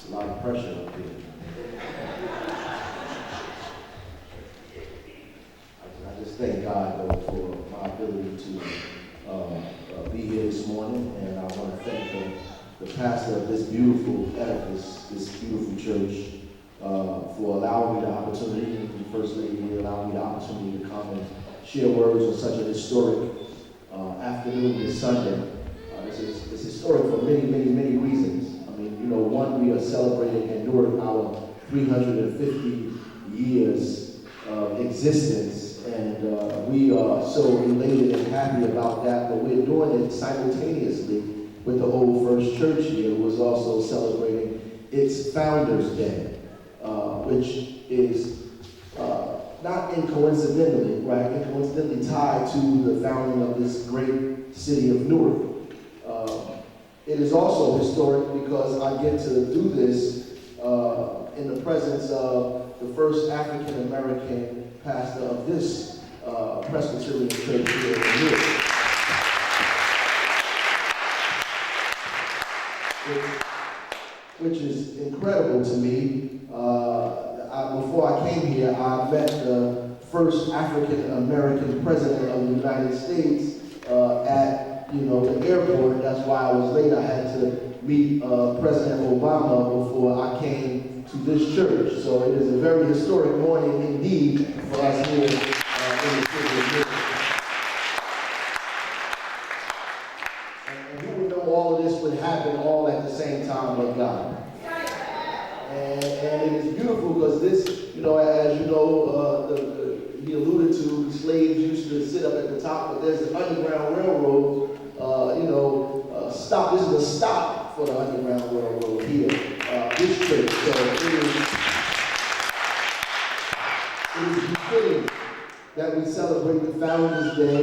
It's a lot of pressure up here. I just thank God, though, for my ability to be here this morning, and I want to thank the pastor of this beautiful edifice, this beautiful church, for allowing me the opportunity, and the First Lady here allowing me the opportunity to come and share words on such a historic afternoon this Sunday. It's historic for many, many, many reasons. I mean, you know, one, we are celebrating in Newark our 350 years of existence, and we are so elated and happy about that, but we're doing it simultaneously with the whole First Church here, was also celebrating its Founders Day, which is not incoincidentally, right, incoincidentally tied to the founding of this great city of Newark. It is also historic because I get to do this in the presence of the first African-American pastor of this Presbyterian church here in Newark. Which is incredible to me. Before I came here, I met the first African-American president of the United States at the airport. That's why I was late. I had to meet President Obama before I came to this church. So it is a very historic morning indeed for us here in the city of Newark. And who would know all of this would happen all at the same time but God? And it is beautiful because this, as you know, he alluded to, the slaves used to sit up at the top, but there's an Underground Railroad, stop. This is a stop for the Underground Railroad here, this church. So it is befitting that we celebrate the Founders Day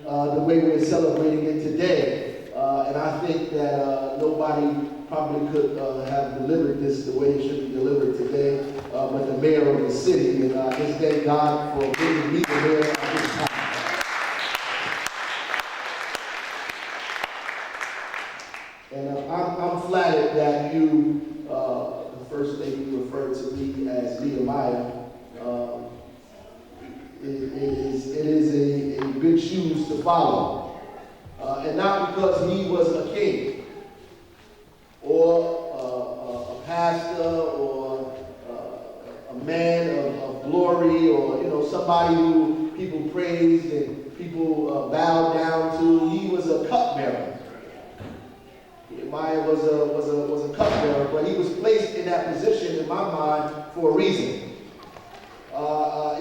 the way we're celebrating it today. And I think that nobody probably could have delivered this the way it should be delivered today, but the mayor of the city. And I just thank God for bringing me the mayor at this time. And I'm flattered that you, the first lady, referred to me as Nehemiah. It is a big shoes to follow. And not because he was a king, or a pastor, or a man of glory, or somebody who people praised and people bowed down to. He was a cupbearer. Nehemiah was a cupbearer, but he was placed in that position, in my mind, for a reason.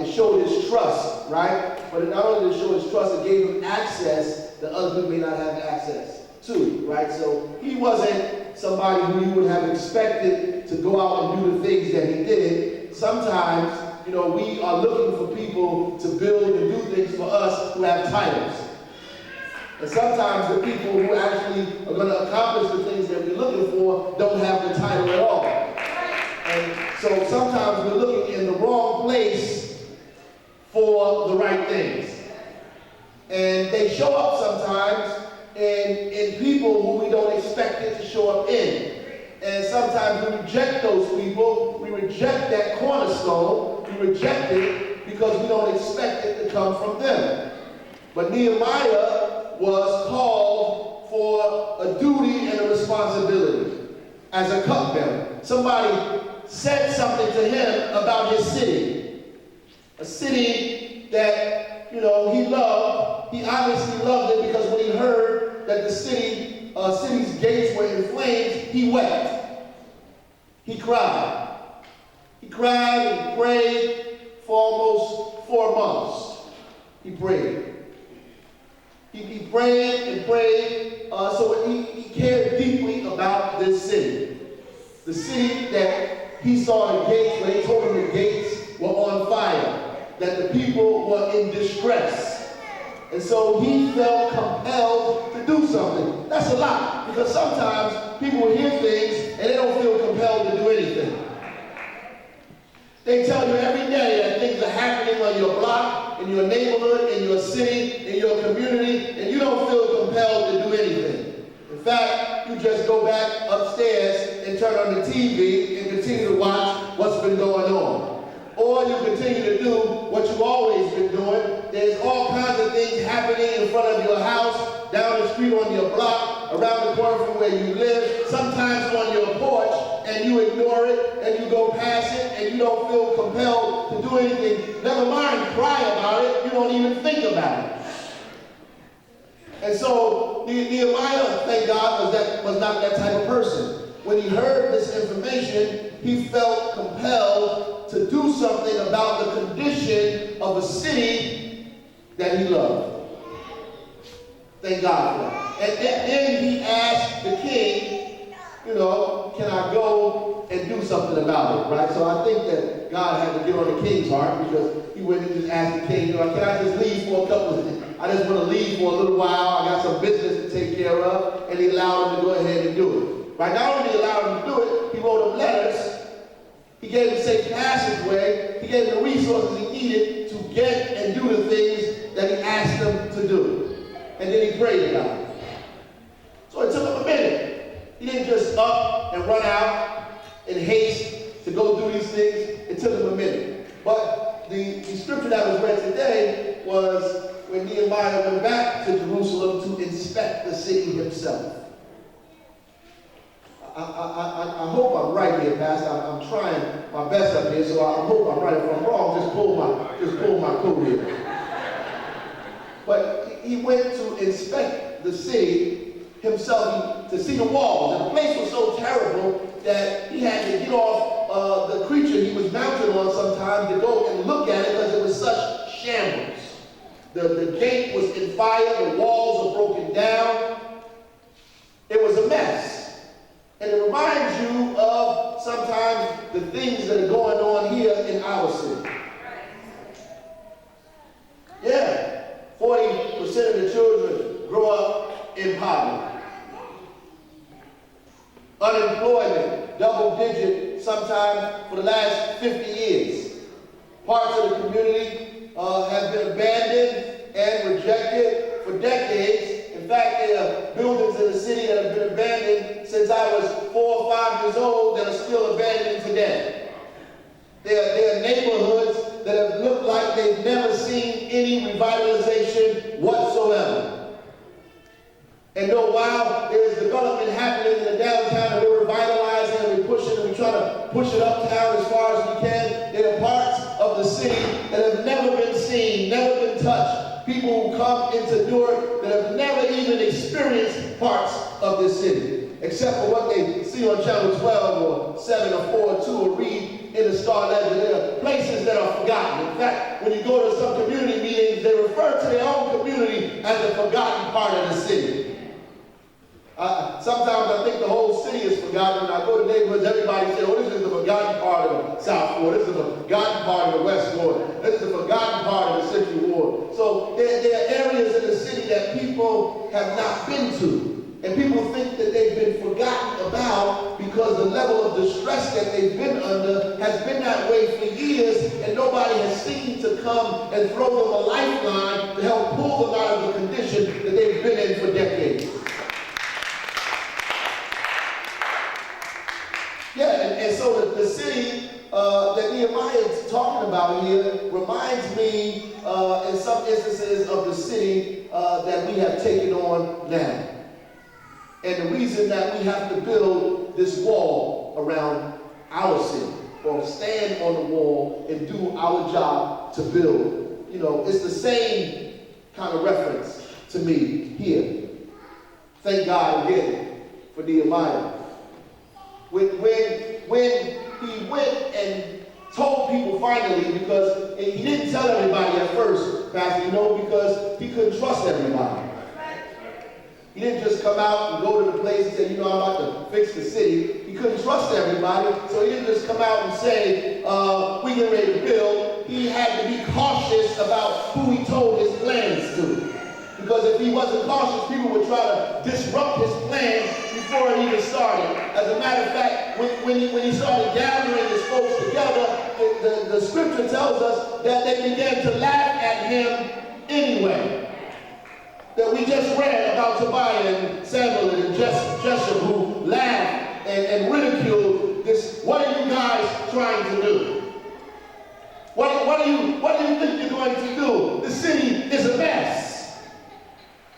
It showed his trust, right? But not only did it show his trust, it gave him access that other people may not have access to, right? So he wasn't somebody who you would have expected to go out and do the things that he did. Sometimes, we are looking for people to build and do things for us who have titles. And sometimes the people who actually are going to accomplish the things that we're looking for don't have the title at all. And so sometimes we're looking in the wrong place for the right things. And they show up sometimes in people who we don't expect it to show up in. And sometimes we reject those people. We reject that cornerstone. We reject it because we don't expect it to come from them. But Nehemiah was called for a duty and a responsibility as a cupbearer. Somebody said something to him about his city. A city that, he loved. He obviously loved it because when he heard that the city's gates were in flames, he wept. He cried. He cried and prayed for almost 4 months. He prayed. He prayed and prayed, so he cared deeply about this city. The city that he saw the gates, when he told him the gates were on fire, that the people were in distress. And so he felt compelled to do something. That's a lot, because sometimes people hear things and they don't feel compelled to do anything. They tell you every day that things are happening on your block, in your neighborhood, in your city, in your community, and you don't feel compelled to do anything. In In fact, you just go back upstairs and turn on the TV and continue to watch what's been going on. Or you continue to do what you've always been doing. There's all kinds of things happening in front of your house, down the street on your block, around the corner from where you live, sometimes on your porch, and you ignore it, and you go past it, and you don't feel compelled to do anything. Never mind cry about it, you don't even think about it. And so Nehemiah, thank God, was not that type of person. When he heard this information, he felt compelled to do something about the condition of a city that he loved. Thank God for that. And then he asked the king, can I go and do something about it, right? So I think that God had to get on the king's heart, because he wouldn't just ask the king, can I just leave for a couple of days? I just want to leave for a little while. I got some business to take care of. And he allowed him to go ahead and do it. Right? Not only allowed him to do it, he wrote him letters. He gave him safe passageway. He gave him the resources he needed to get and do the things that he asked him to do. And then he prayed about it. So it took him a minute. He didn't just up and run out in haste to go do these things. It took him a minute. But the scripture that was read today was when Nehemiah went back to Jerusalem to inspect the city himself. I hope I'm right here, Pastor. I'm trying my best up here, so I hope I'm right. If I'm wrong, just pull my coat here. But he went to inspect the city himself, to see the walls. And the place was so terrible that he had to get off the creature he was mounted on sometime to go and look at it, because it was such shambles. The gate was in fire, the walls were broken down. It was a mess. And it reminds you of sometimes the things that are going on here in our city. Yeah, 40% of the children grow up in poverty. Unemployment, double digit, sometimes for the last 50 years. Parts of the community have been abandoned and rejected for decades. In fact, there are buildings in the city that have been abandoned since I was 4 or 5 years old that are still abandoned today. There are neighborhoods that have looked like they've never seen any revitalization whatsoever. And though while there's development happening in the downtown and we're revitalizing and we're pushing and we're trying to push it uptown as far as we can, there are parts of the city that have never been seen, never been touched. People who come into Newark that have never even experienced parts of this city, except for what they see on Channel 12 or 7 or 4 or 2 or read in the Star Ledger. There are places that are forgotten. In fact, when you go to some community meetings, they refer to their own community as the forgotten part of the city. Sometimes I think the whole city is forgotten. When I go to neighborhoods, everybody says, oh, this is the forgotten part of the South Ward. This is the forgotten part of the West Ward. This is the forgotten part of the Central Ward. So there are areas in the city that people have not been to. And people think that they've been forgotten about because the level of distress that they've been under has been that way for years, and nobody has seemed to come and throw them a lifeline to help pull them out of the condition that they've been in for decades. Yeah, and so the city that Nehemiah is talking about here reminds me in some instances of the city that we have taken on now. And the reason that we have to build this wall around our city, or stand on the wall and do our job to build, it's the same kind of reference to me here. Thank God again for Nehemiah. When he went and told people finally, because he didn't tell everybody at first, Pastor, because he couldn't trust everybody. He didn't just come out and go to the place and say, I'm about to fix the city. He couldn't trust everybody, so he didn't just come out and say, we get ready to build. He had to be cautious about who he told his plans to. Because if he wasn't cautious, people would try to disrupt his plans before it even started. As a matter of fact, when he started gathering his folks together, the scripture tells us that they began to laugh at him anyway. that we just read about Tobiah and Sanballat and Geshem, who laughed and ridiculed this. What are you guys trying to do? What do you think you're going to do? The city is a mess.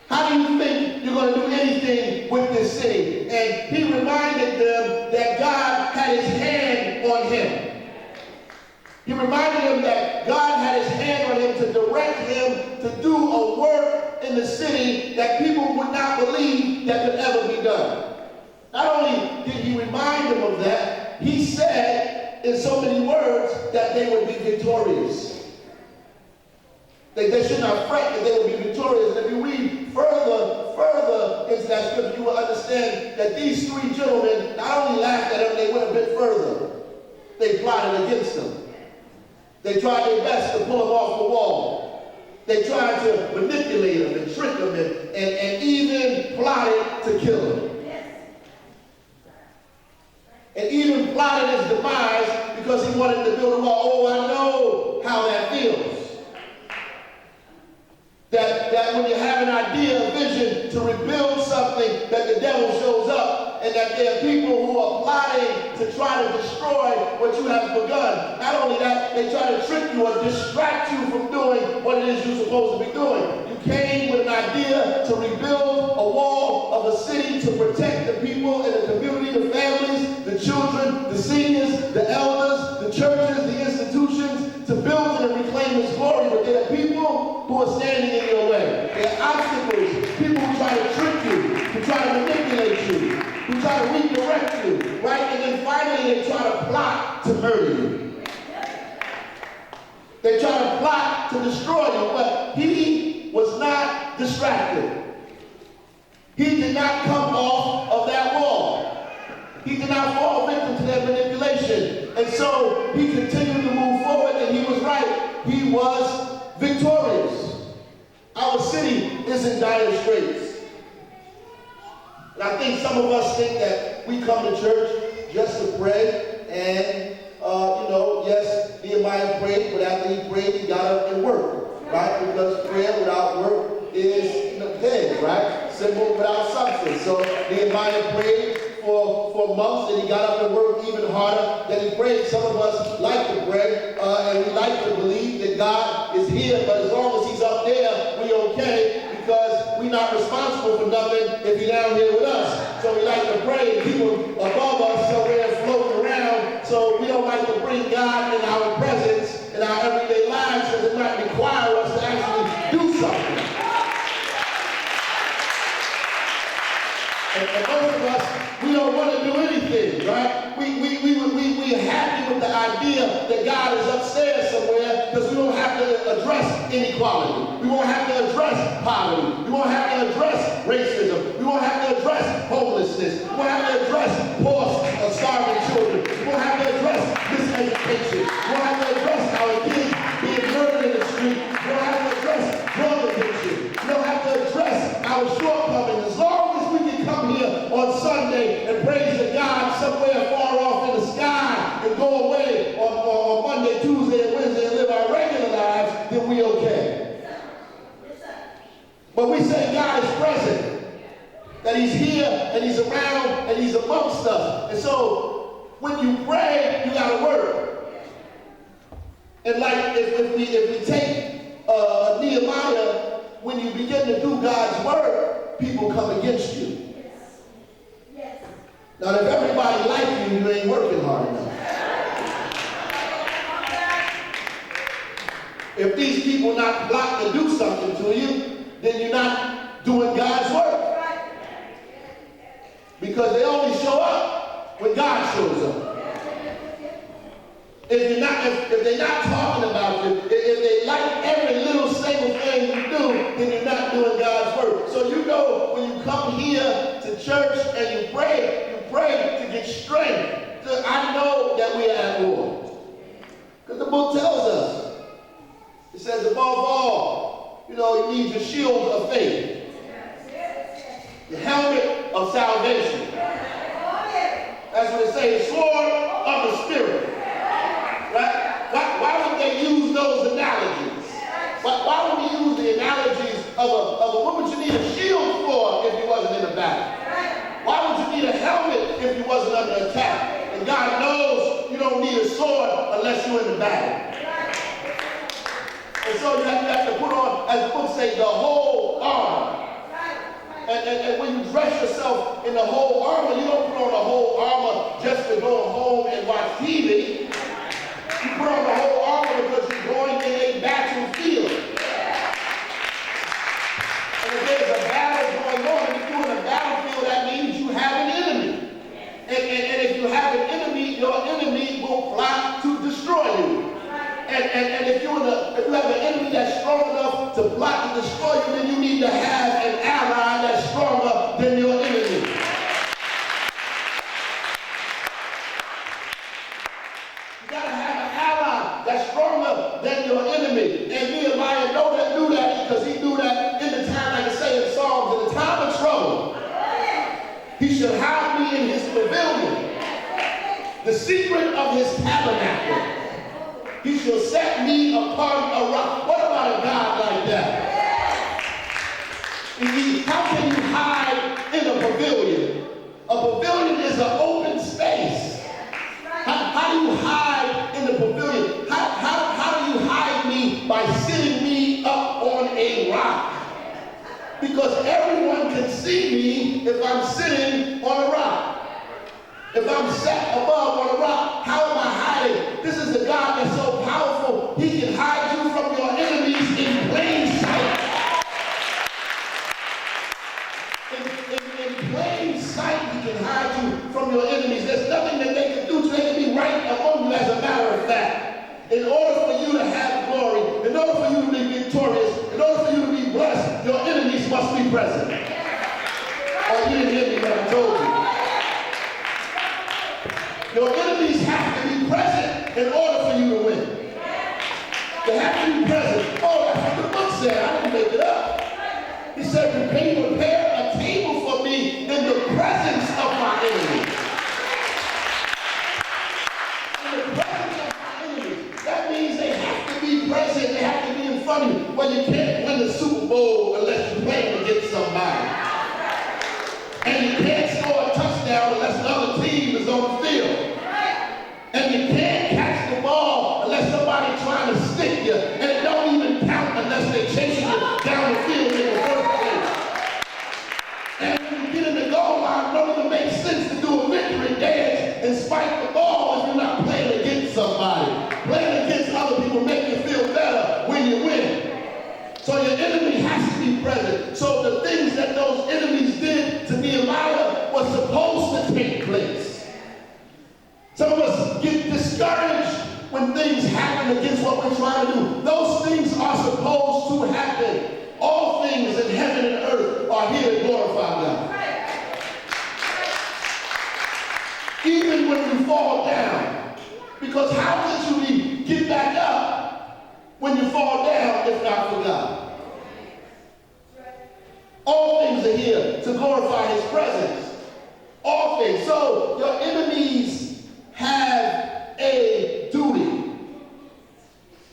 How do you think you're going to do anything with this city? And he reminded them that God had his hand on him. He reminded them that God had his hand on him to direct him to do a work in the city that people would not believe that could ever be done. Not only did he remind them of that, he said in so many words that they would be victorious. They should not fret, that they would be victorious. And if you read further into that scripture, you will understand that these three gentlemen not only laughed at him, they went a bit further. They plotted against him. They tried their best to pull him off the wall. They tried to manipulate him and trick him and even plotted to kill him. And even plotted his demise because he wanted to build a wall. Oh, I know how that feels. That when you have an idea, a vision to rebuild something, that the devil shows up, and that there are people who are plotting to try to destroy what you have begun. Not only that, they try to trick you or distract you from doing what it is you're supposed to be doing. You came with an idea to rebuild a wall of a city to protect the people in the community, the families, the children, the seniors, the elders, the churches, the institutions, to build and reclaim his glory. But there are people who are standing in your way. There are obstacles, people who try to trick you, who try to manipulate you, who try to redirect you, right? And then finally they try to plot to murder you. They try to plot to destroy you, but he was not distracted. He did not come off of that wall. He did not fall victim to their manipulation. And so he continued to move forward, and he was right. He was victorious. Our city is in dire straits. And I think some of us think that we come to church just to pray, and yes, Nehemiah prayed, but after he prayed, he got up and worked, right? Because prayer without work is dead, right? Simple without substance. So Nehemiah prayed for months, and he got up and worked even harder than he prayed. Some of us like to pray, and we like to believe that God is here, but as long as he's up there, we okay, because we're not responsible for nothing if he's down here with us. So we like to pray, and people above us somewhere floating around, so we don't like to bring God in our presence in our everyday lives, because it might require us to actually do something. And most of us, we don't want to do anything, right? We're happy with the idea that God is upstairs somewhere, because we don't have to address inequality. We won't have to address poverty. We won't have to address racism. We won't have to address homelessness. We won't have to address poor, starving children. We won't have to address miseducation. We won't have to address our kids being murdered in the street. We don't have to address drug addiction. We don't have to address our shortcomings. As long as we can come here on Sunday and praise the God somewhere far off in the sky and go away on Monday, Tuesday, and Wednesday and live our regular lives, then we okay. But we say God is present, that he's here and he's around and he's amongst us. And so when you pray, you got to work. And like if we take Nehemiah, when you begin to do God's work, people come against you. Now, if everybody like you, you ain't working hard enough. If these people not plotting to do something to you, then you're not doing God's work. Because they only show up when God shows up. If they're not talking about you, if they like every little single thing you do, then you're not doing God's work. So you know when you come here to church and you pray to get strength. I know that we are at war. Because the book tells us. It says above all, you need your shield of faith. The helmet of salvation. That's what it says, sword of the Spirit. Right? Why would they use those analogies? Why would we use the analogies of what would you need a shield for if you wasn't in a battle? Why would you need a helmet if you wasn't under attack? And God knows you don't need a sword unless you're in the battle. And so you have to put on, as the book says, the whole armor. And when you dress yourself in the whole armor, you don't put on the whole armor just to go home and watch TV. You put on the whole armor because you're going in a battlefield. And if there's a battle going on, if you're in a battlefield, that means you have an enemy. And if you have an enemy, your enemy will plot to destroy you. And if you have an enemy that's strong enough to plot to destroy you, then you need to have an ally that's stronger than your enemy. You got to have an ally that's stronger than your enemy. And Nehemiah knew that because he knew that in the time, like I say in Psalms, in the time of trouble, he should hide me in his pavilion, the secret of his tabernacle. He shall set me upon a rock. What about a God like that? How can you hide in a pavilion? A pavilion is an open space. How do you hide in the pavilion? How do you hide me? By sitting me up on a rock. Because everyone can see me if I'm sitting on a rock. If I'm set above on a rock, how am I hiding? This is the God that's so powerful, he can hide you from your enemies in plain sight. In plain sight, he can hide you from your enemies. There's nothing that they can do to they can be right among you, as a matter of fact. In order for you to have glory, in order for you to be victorious, in order for you to be blessed, your enemies must be present. Oh, you didn't hear me when I told you. Your enemies have to be present in order for you to win. They have to be present. Oh, that's what the book said. I didn't make it up. He said, prepare a table for me in the presence of my enemies. In the presence of my enemies. That means they have to be present. They have to be in front of you. Well, you can't win the Super Bowl unless you're playing against somebody. And you can't score a touchdown unless another team is on the field. And you can't catch the ball unless somebody's trying to stick you. And it don't even count unless they're chasing you down the field in the first place. And when you get in the goal line, it don't even make sense to do a victory dance and spike the ball if you're not playing against somebody. Playing against other people make you feel better when you win. So your enemy has to be present. So the things that those enemies did to Nehemiah was supposed to take place. Some of us get discouraged when things happen against what we're trying to do. Those things are supposed to happen. All things in heaven and earth are here to glorify God. Even when you fall down. Because how could you get back up when you fall down if not for God? All things are here to glorify his presence. All things. So your enemies have a duty.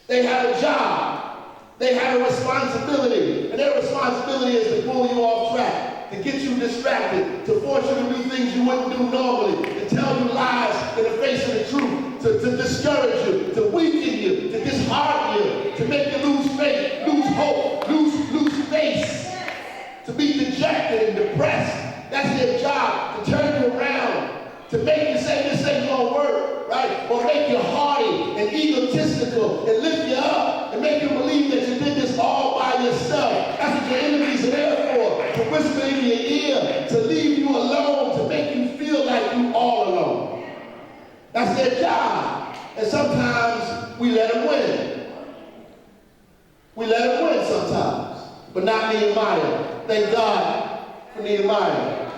They have a job. They have a responsibility. And their responsibility is to pull you off track, to get you distracted, to force you to do things you wouldn't do normally, to tell you lies in the face of the truth, to discourage you, to weaken you, to dishearten you, to make you lose faith, lose hope, lose face, to be dejected and depressed. That's their job, to turn you around, to make you say this ain't gonna work, right? Or make you haughty and egotistical and lift you up and make you believe that you did this all by yourself. That's what your enemies are there for, to whisper in your ear, to leave you alone, to make you feel like you all alone. That's their job. And sometimes we let them win. We let them win sometimes, but not Nehemiah. Thank God for Nehemiah.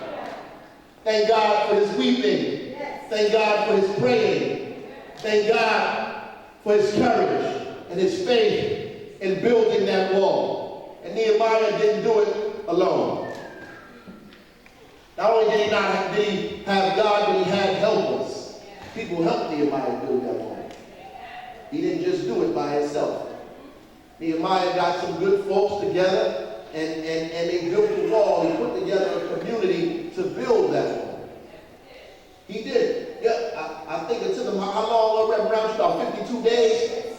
Thank God for his weeping. Thank God for his praying. Thank God for his courage and his faith in building that wall. And Nehemiah didn't do it alone. Not only did he have God, but he had helpers. People helped Nehemiah build that wall. He didn't just do it by himself. Nehemiah got some good folks together and they built the wall. He put together a community to build that wall. He did. Yeah, I think it took him how long, Reverend Brown? About 52 days?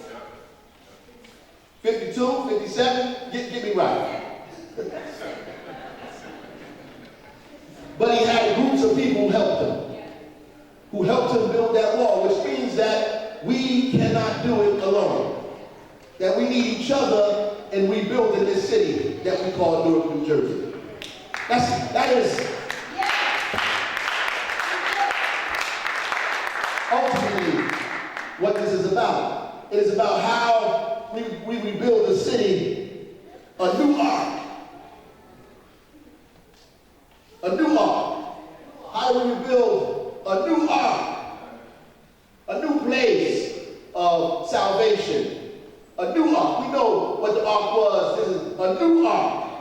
52, 57? Get me right. But he had groups of people who helped him build that wall, which means that we cannot do it alone. That we need each other in rebuilding this city that we call Newark, New Jersey. That is ultimately what this is about. It is about how we rebuild the city, a new ark. A new ark. How do we rebuild a new ark? A new place of salvation. A new ark. We know what the ark was. This is a new ark.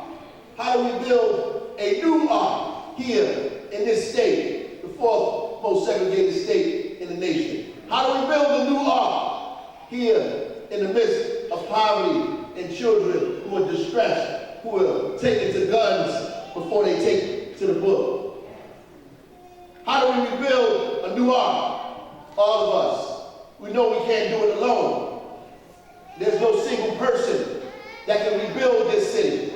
How do we build a new ark here in this state, the fourth most segregated state in the nation? How do we build a new ark here in the midst of poverty and children who are distressed, who are taken to guns before they take to the book? How do we rebuild a new ark? All of us. We know we can't do it alone. There's no single person that can rebuild this city.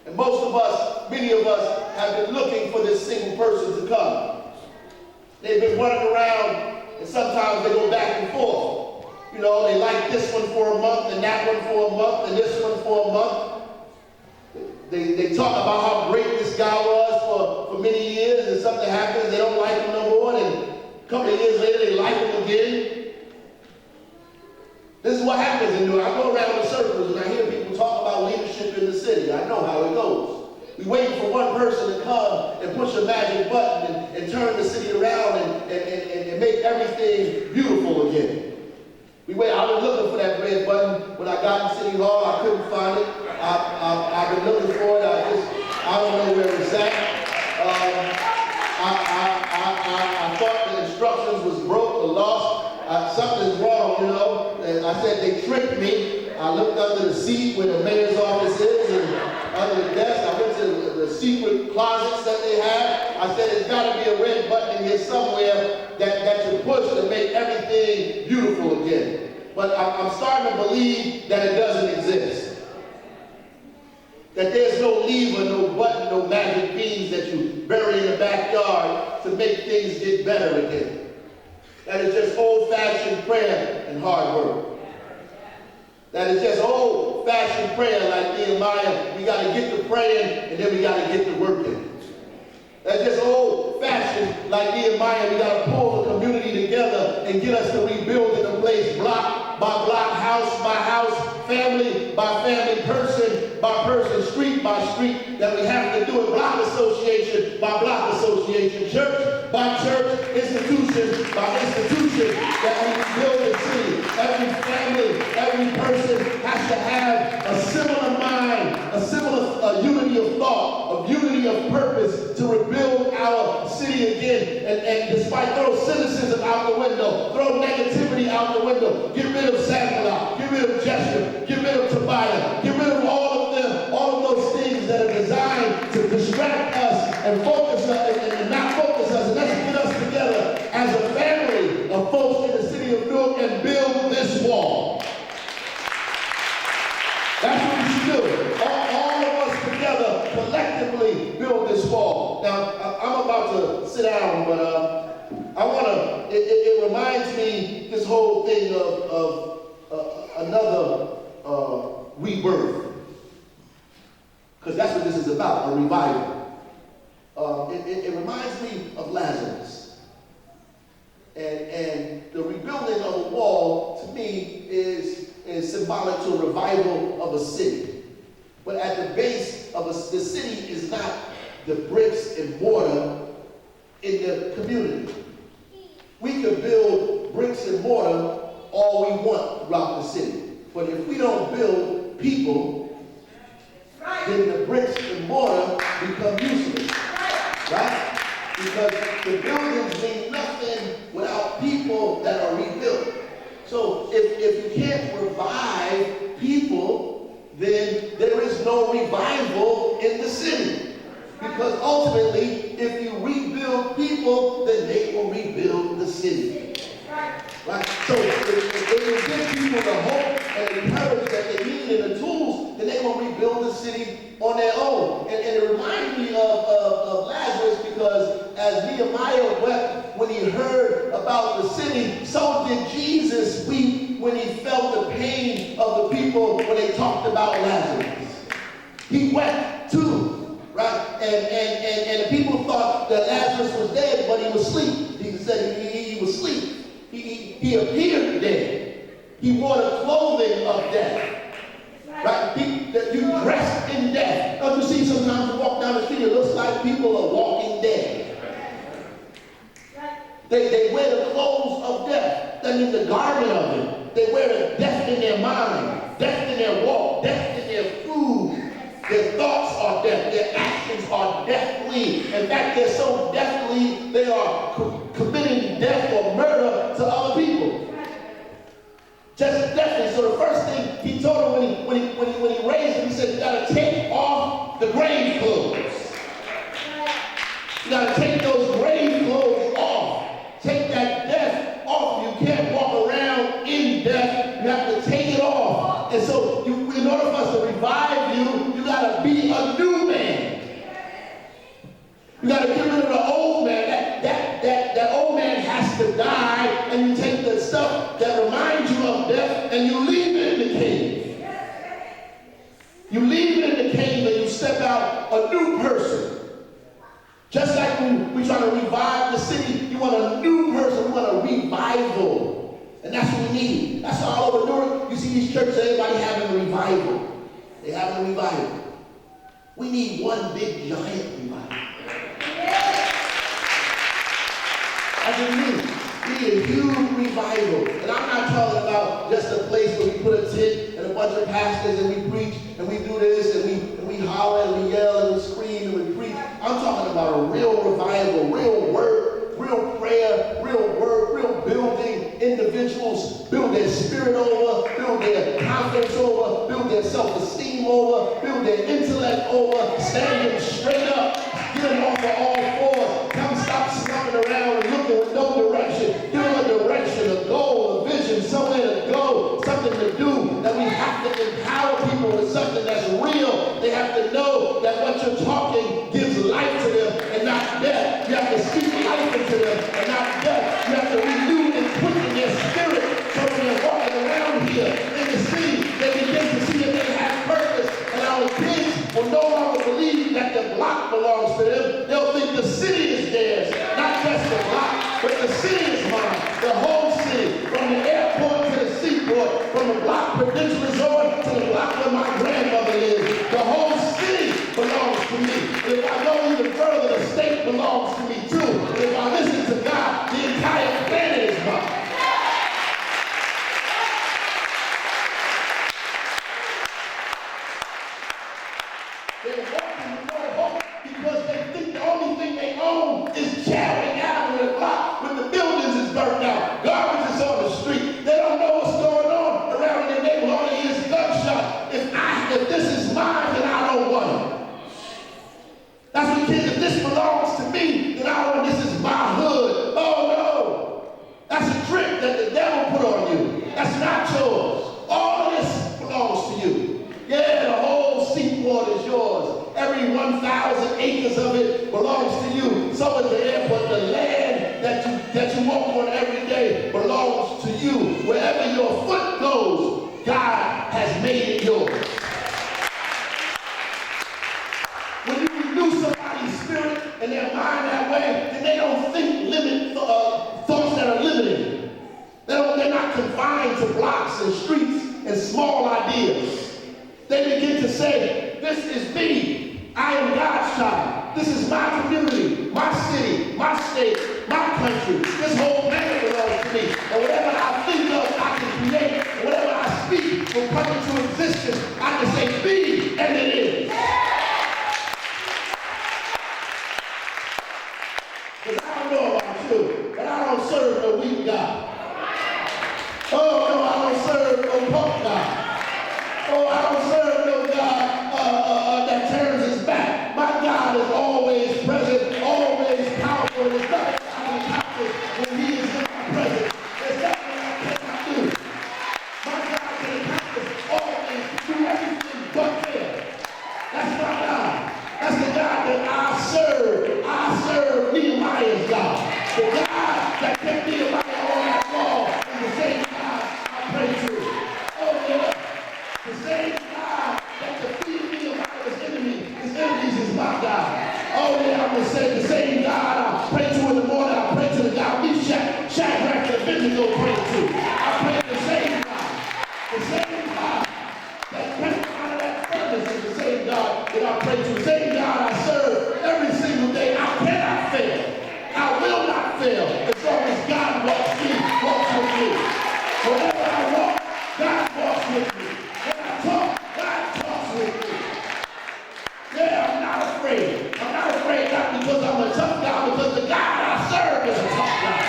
And most of us, many of us, have been looking for this single person to come. They've been running around, and sometimes they go back and forth. You know, they like this one for a month, and that one for a month, and this one for a month. They talk about how great this guy was for many years, and something happens, they don't like him no more, and a couple of years later, they like him again. This is what happens in Newark. I go around in circles and I hear people talk about leadership in the city. I know how it goes. We wait for one person to come and push a magic button and turn the city around and make everything beautiful again. We wait. I was looking for that red button when I got in City Hall. I couldn't find it. I've been looking for it. I don't know where it's at. I thought the instructions was broke or lost. Something's wrong, you know. And I said they tricked me. I looked under the seat where the mayor's office is and under the desk. I went to the secret closets that they have. I said there's got to be a red button in here somewhere that you push to make everything beautiful again. But I'm starting to believe that it doesn't exist. That there's no lever, no button, no magic beans that you bury in the backyard to make things get better again. That is just old-fashioned prayer and hard work. That is just old-fashioned prayer like Nehemiah. We got to get to praying and then we got to get to working. That's just old-fashioned like Nehemiah. We got to pull the community together and get us to rebuild in a place block by block, house by house, family by family, person by person, street by street, that we have to do it block association by block association, church by church, institution by institution, that we build a city. Every family, every person has to have a similar mind, a similar unity of thought, a unity of purpose to rebuild our city again. And despite throw cynicism out the window, throw negativity out the window, get rid of Sanballat, get rid of Jeshua, get rid of Tobiah, get rid of all of them, all of those things that are designed to distract us and focus us and not focus us. And let's get us together as a family of folks in the city of Newark and build this wall. That's what we should do. All of us together collectively build this wall. Now, I'm about to sit down, but I want to, it reminds me, this whole thing of another rebirth. Because that's what this is about, a revival. It reminds me of Lazarus. And the rebuilding of a wall, to me, is symbolic to a revival of a city. But at the base of the city is not the bricks and mortar in the community. We could build bricks and mortar all we want throughout the city. But if we don't build people, then the bricks and mortar become useless. Right? Because the buildings mean nothing without people that are rebuilt. So if you can't revive people, then there is is no revival in the city. Because ultimately, if you rebuild people, then they will rebuild the city. Right? So if they will give people the hope and the courage that they need and the tools, then they will rebuild the city on their own. And it reminds me of Lazarus, because as Nehemiah wept when he heard about the city, so did Jesus weep when he felt the pain of the people when they talked about Lazarus. He wept too, right? And the people thought that Lazarus was dead, but he was asleep. Jesus said he was asleep. He appeared dead. He wore the clothing of death. Right? You dressed in death. Don't you see sometimes you walk down the street, it looks like people are walking dead. They wear the clothes of death. That means the garment of it. They wear death in their mind, death in their walk, death in their food. Their thoughts are death. Their actions are deathly. In fact, they're so deathly, they are committing death or murder to other people. Just deathly. So the first thing he told him when he raised him, he said, you got to take off the grave clothes. You got to take those grave clothes off. Take that death off. You can't walk around in death. You have to take it off. And so in order for us to revive you, you got to be a new man. You got to get rid of the old man. That old man has to die, and you take the stuff that reminds you of death and you leave it in the cave. You leave it in the cave and you step out a new person. Just like we try to revive the city, you want a new person, we want a revival. And that's what we need. That's all over Newark. You see these churches, everybody having a revival. They having a revival. We need one big giant revival. That's what we need. We need a huge revival. And I'm not talking about just a place where we put a tent and a bunch of pastors and we preach and we do this and we holler and we yell and we scream and we preach. I'm talking about a real revival, real word, real prayer, real word, real building. Individuals build their spirit over, build their confidence over, build their self-esteem over, build their intellect over, standing straight up, get them off of all fours, come stop slumping around and looking with no direction. Give them a direction, a goal, a vision, somewhere to go, something to do. That we have to empower people with something that's real. They have to know that what you're talking gives life to them and not death. You have to speak life into them and not death. You have to renew and quicken their spirit so when they're walking around here in the city, they begin to see that they have purpose. And our kids will no longer believe that the block belongs to them. They'll think the city is theirs, not just the block, but the city is mine. The whole city, from the airport to the seaport, from the block Prudential Resort to the block where my grandmother lives. The whole city belongs to me. And if I go even further, the state belongs to me too. And if I listen to God, the entire planet is mine. They're walking with no hope because they think the only thing they own is chowing out in the block when the buildings is burnt out. Garbage is on the street. They don't know what's going on around in their neighborhood. All they hear is gunshot. If this is mine, then I don't want it. That's what kids, if this belongs to me, then I want this is my hood. Oh no. That's a trick that the devil put on you. That's not yours. All this belongs to you. Yeah, the whole seaport is yours. Every 1,000 acres of it belongs to you. So is the airport. The land that you walk on every day belongs to you. Wherever your foot goes, God has made it yours. When you renew somebody's spirit and their mind that way, then they don't think thoughts that are limiting. They're not confined to blocks and streets and small ideas. They begin to say, this is me. I am God's child. This is my community, my city, my state, my country. This whole planet belongs to me. And whatever I think of, I can create. And whatever I speak will come into existence. I can say, be, and it is. Because I don't know about you, but I don't serve no weak God. Oh, no, I don't serve no punk God. Oh, I don't serve no God God that kept Nehemiah on that wall is the same God I pray to. Oh yeah. The same God that defeated Nehemiah's enemies is my God. Oh yeah, I'm going to say the same God I pray to in the morning, I pray to the God we Shadrach and Abednego pray to. I pray to the same God. The same God that came out of that furnace is the same God that I pray to. The same God I serve every single day. I cannot fail. I will not fail as long as God walks with me. Whenever I walk, God walks with me. When I talk, God talks with me. Yeah, I'm not afraid. I'm not afraid not because I'm a tough guy, because the God I serve is a tough guy.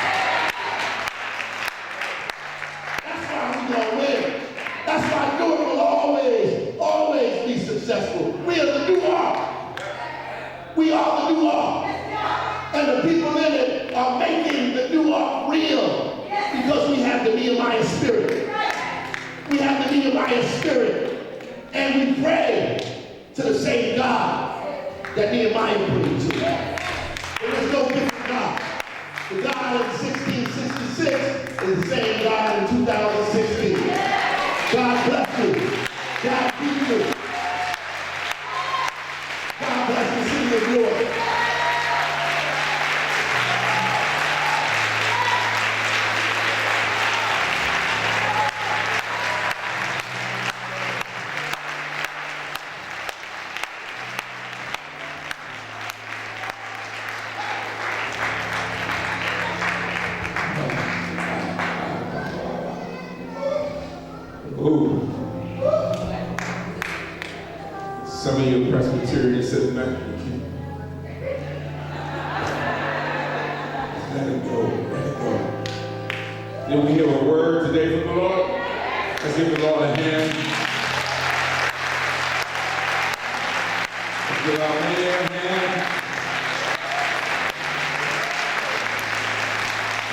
That's why we're going to win. That's why Newark will always be successful. We are the new ark. We are the new ark. And the people in it are making the new ark real because we have the Nehemiah spirit. We have the Nehemiah spirit. And we pray to the same God that Nehemiah prayed to. There is no different God. The God in 1666 is the same God in 2016. God bless you. God keep you. God bless the city of Newark. Ooh. Some of you Presbyterians sitting back. Let it go. Let it go. Did we hear a word today from the Lord? Let's give the Lord a hand. Let's give our mayor a hand.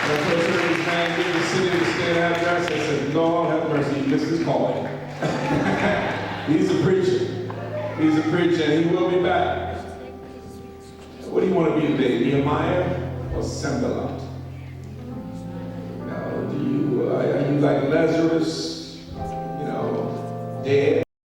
When I first heard this man give the city the state address, I said, Lord have mercy, he missed his calling. He's a preacher. He's a preacher, and he will be back. What do you want to be today, Nehemiah or Sanballat? Now, are you like Lazarus, dead?